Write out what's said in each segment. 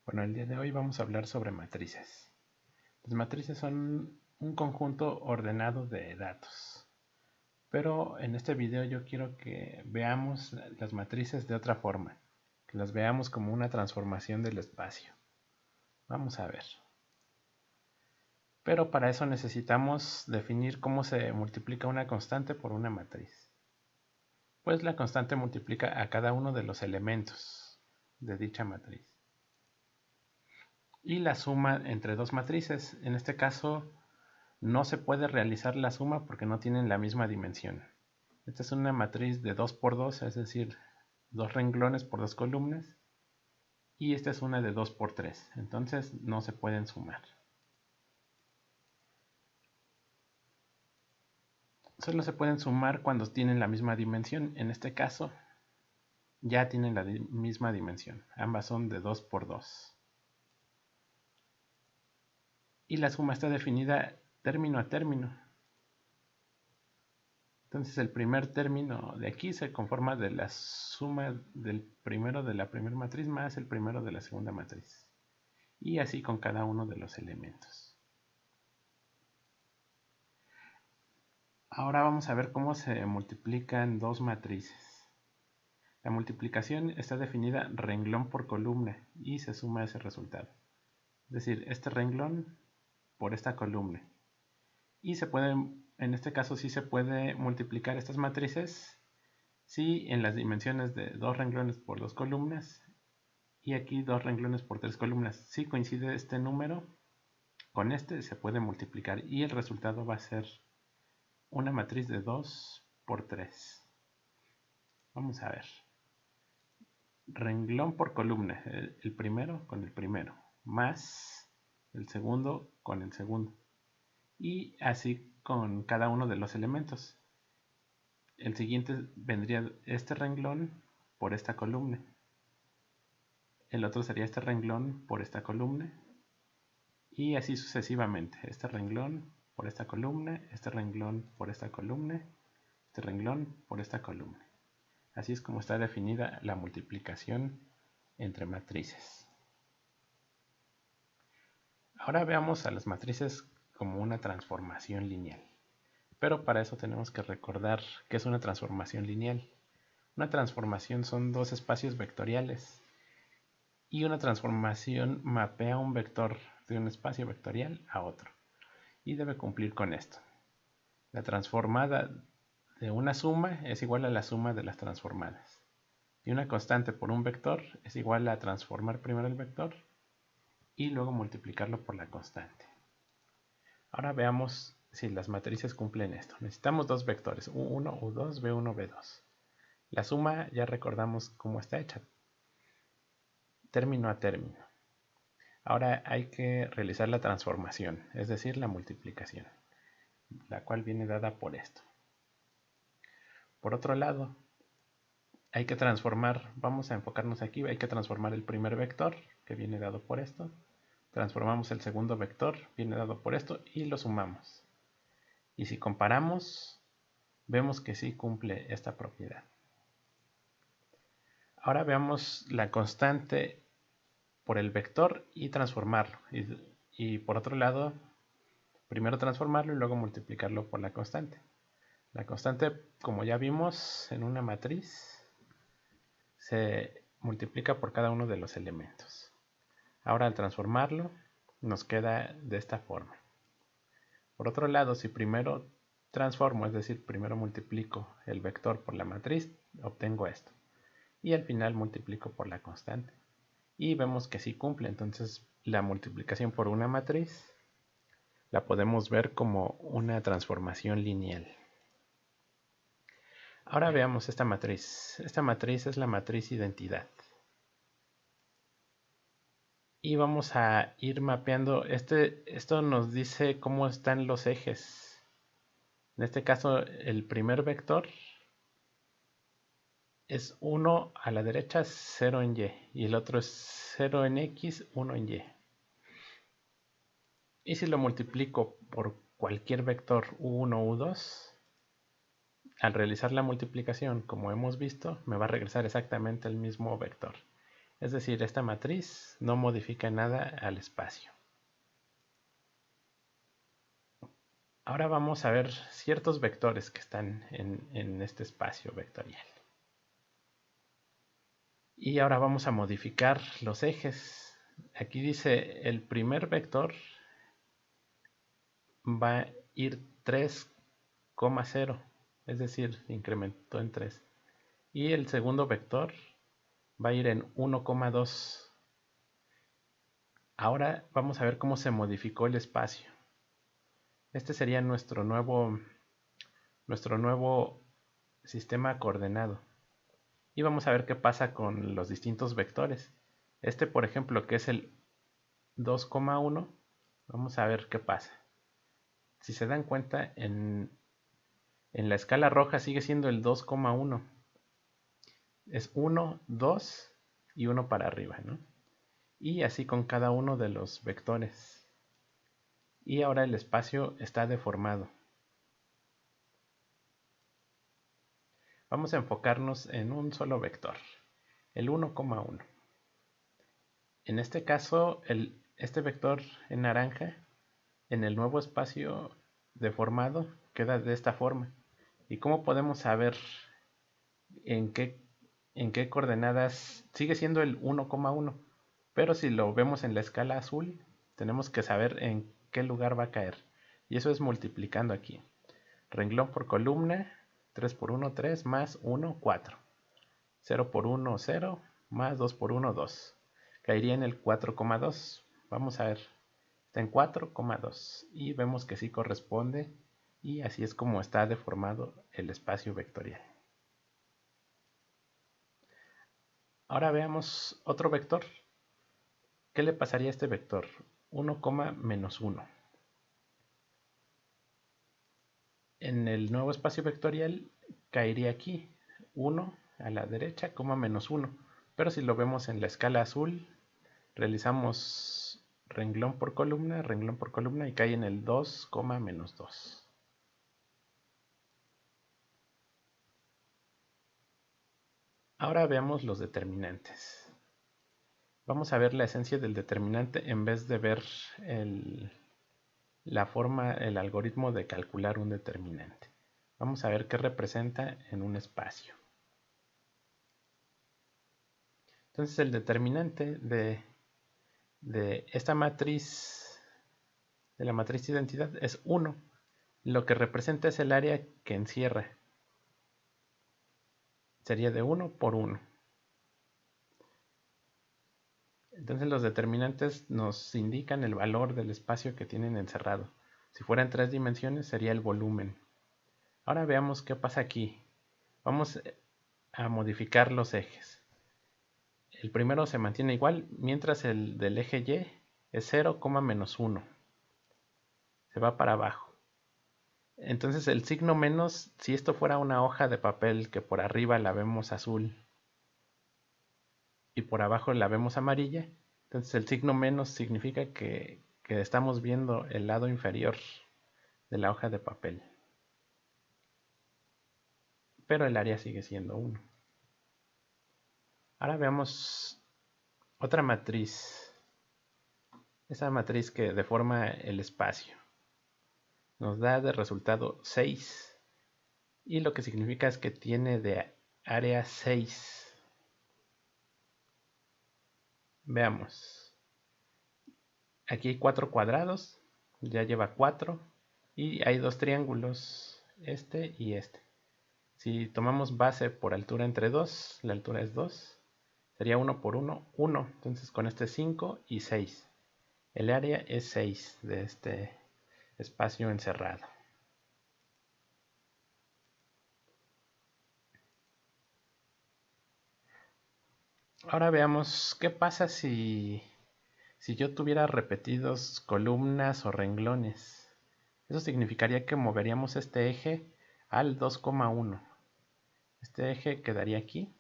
Bueno, el día de hoy vamos a hablar sobre matrices. Las matrices son un conjunto ordenado de datos. Pero en este video yo quiero que veamos las matrices de otra forma, que las veamos como una transformación del espacio. Vamos a ver. Pero para eso necesitamos definir cómo se multiplica una constante por una matriz. Pues la constante multiplica a cada uno de los elementos de dicha matriz. Y la suma entre dos matrices. En este caso no se puede realizar la suma porque no tienen la misma dimensión. Esta es una matriz de 2 por 2, es decir, 2 renglones por 2 columnas. Y esta es una de 2 por 3, entonces no se pueden sumar. Solo se pueden sumar cuando tienen la misma dimensión. En este caso ya tienen la misma dimensión. Ambas son de 2 por 2. Y la suma está definida término a término. Entonces el primer término de aquí se conforma de la suma del primero de la primera matriz más el primero de la segunda matriz. Y así con cada uno de los elementos. Ahora vamos a ver cómo se multiplican dos matrices. La multiplicación está definida renglón por columna y se suma ese resultado. Es decir, este renglón por esta columna. Y se puede, en este caso sí se puede multiplicar estas matrices si en las dimensiones de 2 renglones por 2 columnas y aquí 2 renglones por 3 columnas. Si coincide este número con este se puede multiplicar y el resultado va a ser una matriz de 2 por 3. Vamos a ver. Renglón por columna, el primero con el primero, más el segundo con el segundo. Y así con cada uno de los elementos. El siguiente vendría este renglón por esta columna. El otro sería este renglón por esta columna. Y así sucesivamente. Este renglón por esta columna, este renglón por esta columna, este renglón por esta columna. Así es como está definida la multiplicación entre matrices. Ahora veamos a las matrices como una transformación lineal. Pero para eso tenemos que recordar qué es una transformación lineal. Una transformación son dos espacios vectoriales y una transformación mapea un vector de un espacio vectorial a otro y debe cumplir con esto. La transformada de una suma es igual a la suma de las transformadas. Y una constante por un vector es igual a transformar primero el vector y luego multiplicarlo por la constante. Ahora veamos si las matrices cumplen esto. Necesitamos dos vectores, U1, U2, B1, B2. La suma ya recordamos cómo está hecha, término a término. Ahora hay que realizar la transformación, es decir, la multiplicación, la cual viene dada por esto. Por otro lado, hay que transformar, vamos a enfocarnos aquí, hay que transformar el primer vector, que viene dado por esto. Transformamos el segundo vector, viene dado por esto, y lo sumamos. Y si comparamos, vemos que sí cumple esta propiedad. Ahora veamos la constante por el vector y transformarlo. Y por otro lado, primero transformarlo y luego multiplicarlo por la constante. La constante, como ya vimos en una matriz, se multiplica por cada uno de los elementos. Ahora al transformarlo, nos queda de esta forma. Por otro lado, si primero transformo, es decir, primero multiplico el vector por la matriz, obtengo esto. Y al final multiplico por la constante. Y vemos que sí cumple, entonces la multiplicación por una matriz la podemos ver como una transformación lineal. Ahora veamos esta matriz. Esta matriz es la matriz identidad. Y vamos a ir mapeando, esto nos dice cómo están los ejes. En este caso, el primer vector es 1 a la derecha, 0 en Y. Y el otro es 0 en X, 1 en Y. Y si lo multiplico por cualquier vector U1, U2, al realizar la multiplicación, como hemos visto, me va a regresar exactamente el mismo vector. Es decir, esta matriz no modifica nada al espacio. Ahora vamos a ver ciertos vectores que están en este espacio vectorial. Y ahora vamos a modificar los ejes. Aquí dice el primer vector va a ir 3,0, es decir, incrementó en 3. Y el segundo vector va a ir en 1,2. Ahora vamos a ver cómo se modificó el espacio. Este sería nuestro nuevo sistema coordenado. Y vamos a ver qué pasa con los distintos vectores. Este, por ejemplo, que es el 2,1, vamos a ver qué pasa. Si se dan cuenta, en la escala roja sigue siendo el 2,1. Es 1, 2 y 1 para arriba, ¿no? Y así con cada uno de los vectores. Y ahora el espacio está deformado. Vamos a enfocarnos en un solo vector, el 1,1. En este caso, este vector en naranja, en el nuevo espacio deformado, queda de esta forma. ¿Y cómo podemos saber en qué coordenadas? Sigue siendo el 1,1, pero si lo vemos en la escala azul, tenemos que saber en qué lugar va a caer. Y eso es multiplicando aquí. Renglón por columna, 3 por 1, 3, más 1, 4. 0 por 1, 0, más 2 por 1, 2. Caería en el 4,2. Vamos a ver. Está en 4,2. Y vemos que sí corresponde. Y así es como está deformado el espacio vectorial. Ahora veamos otro vector. ¿Qué le pasaría a este vector? 1, menos 1. En el nuevo espacio vectorial caería aquí 1 a la derecha, menos 1. Pero si lo vemos en la escala azul, realizamos renglón por columna y cae en el 2, menos 2. Ahora veamos los determinantes. Vamos a ver la esencia del determinante en vez de ver la forma, el algoritmo de calcular un determinante. Vamos a ver qué representa en un espacio. Entonces el determinante de esta matriz, de la matriz de identidad, es 1. Lo que representa es el área que encierra. Sería de 1 por 1. Entonces los determinantes nos indican el valor del espacio que tienen encerrado. Si fuera en 3 dimensiones sería el volumen. Ahora veamos qué pasa aquí. Vamos a modificar los ejes. El primero se mantiene igual, mientras el del eje Y es 0, menos 1. Se va para abajo. Entonces el signo menos, si esto fuera una hoja de papel que por arriba la vemos azul y por abajo la vemos amarilla, entonces el signo menos significa que estamos viendo el lado inferior de la hoja de papel. Pero el área sigue siendo 1. Ahora veamos otra matriz. Esa matriz que deforma el espacio. Nos da de resultado 6. Y lo que significa es que tiene de área 6. Veamos. Aquí hay 4 cuadrados. Ya lleva 4. Y hay 2 triángulos. Este y este. Si tomamos base por altura entre 2, la altura es 2. Sería 1 por 1, 1. Entonces con este 5 y 6. El área es 6 de este espacio encerrado. Ahora veamos qué pasa si yo tuviera repetidos columnas o renglones. Eso significaría que moveríamos este eje al 2,1. Este eje quedaría aquí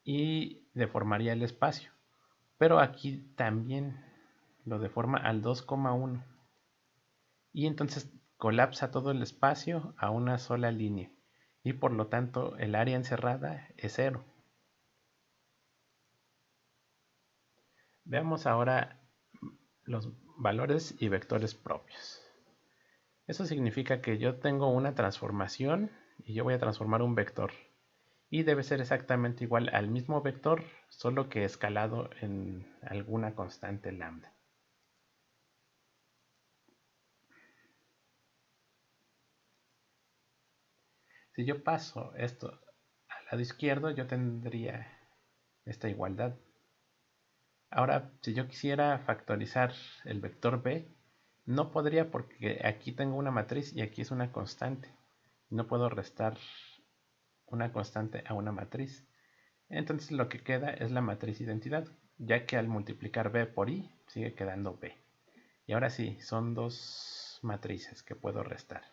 y deformaría el espacio. Pero aquí también lo deforma al 2,1. Y entonces colapsa todo el espacio a una sola línea. Y por lo tanto el área encerrada es 0. Veamos ahora los valores y vectores propios. Eso significa que yo tengo una transformación y yo voy a transformar un vector. Y debe ser exactamente igual al mismo vector, solo que escalado en alguna constante lambda. Si yo paso esto al lado izquierdo, yo tendría esta igualdad. Ahora, si yo quisiera factorizar el vector b, no podría porque aquí tengo una matriz y aquí es una constante. No puedo restar una constante a una matriz. Entonces lo que queda es la matriz identidad, ya que al multiplicar b por i sigue quedando b. Y ahora sí, son dos matrices que puedo restar.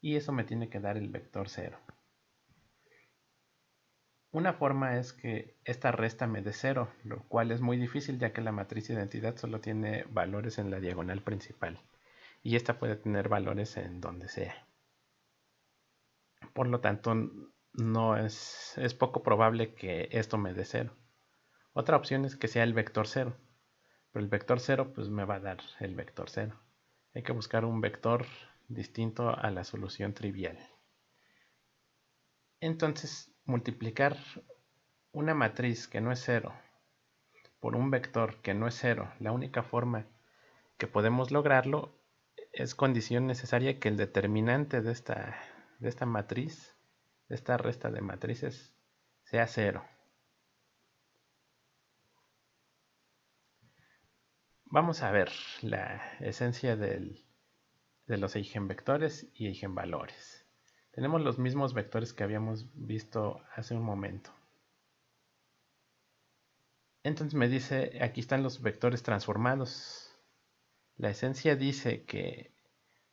Y eso me tiene que dar el vector 0. Una forma es que esta resta me dé 0, lo cual es muy difícil ya que la matriz identidad solo tiene valores en la diagonal principal. Y esta puede tener valores en donde sea. Por lo tanto, no es poco probable que esto me dé 0. Otra opción es que sea el vector 0. Pero el vector 0 pues me va a dar el vector 0. Hay que buscar un vector distinto a la solución trivial. Entonces, multiplicar una matriz que no es 0 por un vector que no es 0, la única forma que podemos lograrlo es condición necesaria que el determinante de esta matriz, de esta resta de matrices, sea 0. Vamos a ver la esencia de los eigenvectores y eigenvalores. Tenemos los mismos vectores que habíamos visto hace un momento. Entonces me dice, aquí están los vectores transformados. La esencia dice que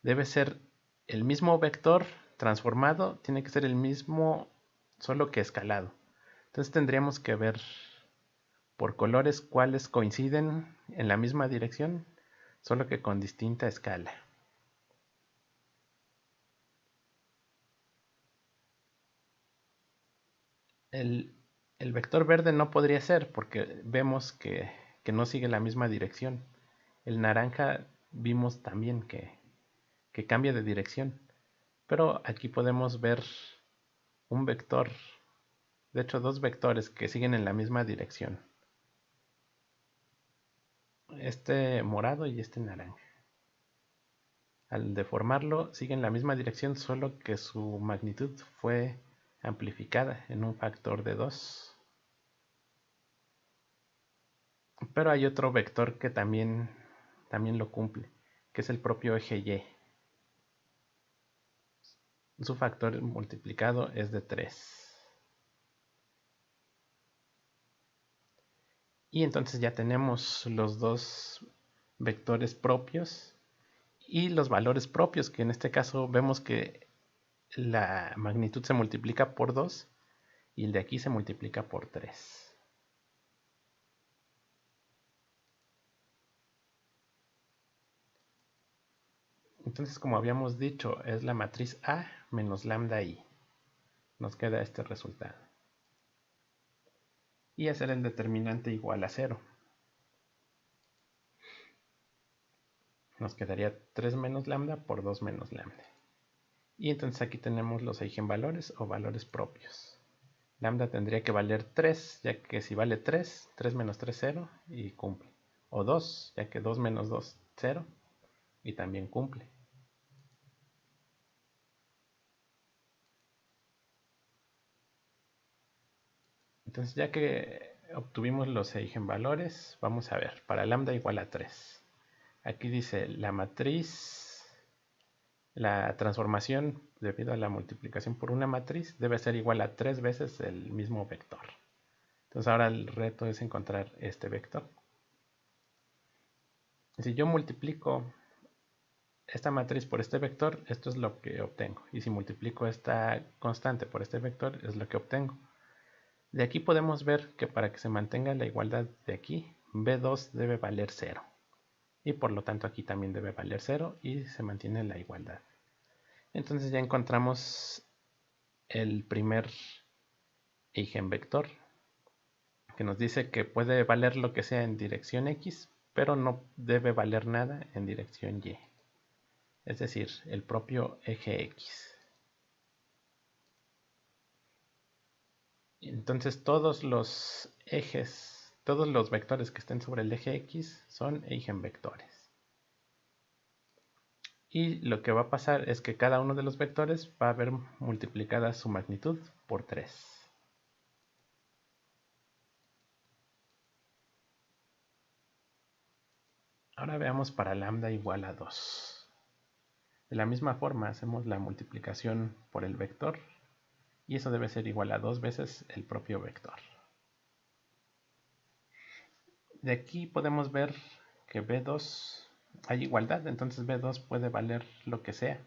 debe ser el mismo vector transformado, tiene que ser el mismo, solo que escalado. Entonces tendríamos que ver por colores cuáles coinciden en la misma dirección, solo que con distinta escala. El, el vector verde no podría ser porque vemos que no sigue la misma dirección. El naranja vimos también que cambia de dirección. Pero aquí podemos ver un vector, de hecho dos vectores que siguen en la misma dirección. Este morado y este naranja. Al deformarlo siguen la misma dirección, solo que su magnitud fue amplificada en un factor de 2. Pero hay otro vector que también lo cumple, que es el propio eje Y. Su factor multiplicado es de 3. Y entonces ya tenemos los dos vectores propios y los valores propios, que en este caso vemos que la magnitud se multiplica por 2 y el de aquí se multiplica por 3. Entonces, como habíamos dicho, es la matriz A menos lambda I. Nos queda este resultado. Y hacer el determinante igual a 0. Nos quedaría 3 menos lambda por 2 menos lambda. Y entonces aquí tenemos los eigenvalores o valores propios. Lambda tendría que valer 3, ya que si vale 3, 3 menos 3, 0 y cumple. O 2, ya que 2 menos 2, 0 y también cumple. Entonces ya que obtuvimos los eigenvalores, vamos a ver, para lambda igual a 3. Aquí dice la matriz, la transformación debido a la multiplicación por una matriz debe ser igual a 3 veces el mismo vector. Entonces ahora el reto es encontrar este vector. Si yo multiplico esta matriz por este vector, esto es lo que obtengo. Y si multiplico esta constante por este vector, es lo que obtengo. De aquí podemos ver que para que se mantenga la igualdad de aquí, B2 debe valer 0. Y por lo tanto aquí también debe valer 0 y se mantiene la igualdad. Entonces ya encontramos el primer eigenvector, que nos dice que puede valer lo que sea en dirección X, pero no debe valer nada en dirección Y. Es decir, el propio eje X. Entonces todos los ejes, todos los vectores que estén sobre el eje X son eigenvectores. Y lo que va a pasar es que cada uno de los vectores va a ver multiplicada su magnitud por 3. Ahora veamos para lambda igual a 2. De la misma forma hacemos la multiplicación por el vector y eso debe ser igual a 2 veces el propio vector. De aquí podemos ver que B2 hay igualdad, entonces B2 puede valer lo que sea.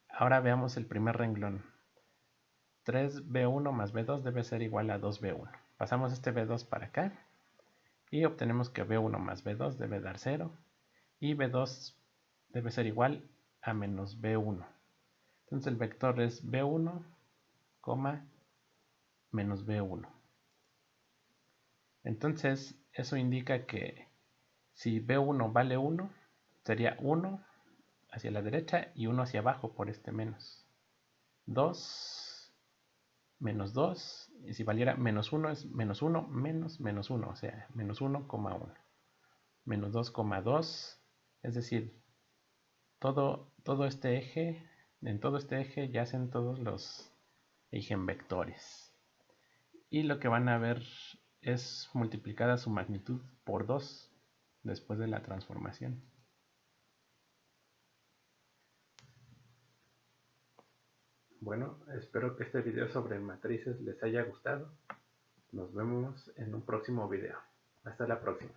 Ahora veamos el primer renglón. 3B1 más B2 debe ser igual a 2B1. Pasamos este B2 para acá y obtenemos que B1 más B2 debe dar 0 y B2 debe ser igual a menos B1. Entonces el vector es B1, menos B1. Entonces eso indica que si B1 vale 1, sería 1 hacia la derecha y 1 hacia abajo por este menos. 2 menos 2, y si valiera menos 1 es menos 1 menos menos 1, o sea, menos 1,1. Menos 2,2, es decir, todo este eje, en todo este eje yacen todos los eigenvectores. Y lo que van a ver es multiplicada su magnitud por 2 después de la transformación. Bueno, espero que este video sobre matrices les haya gustado. Nos vemos en un próximo video. Hasta la próxima.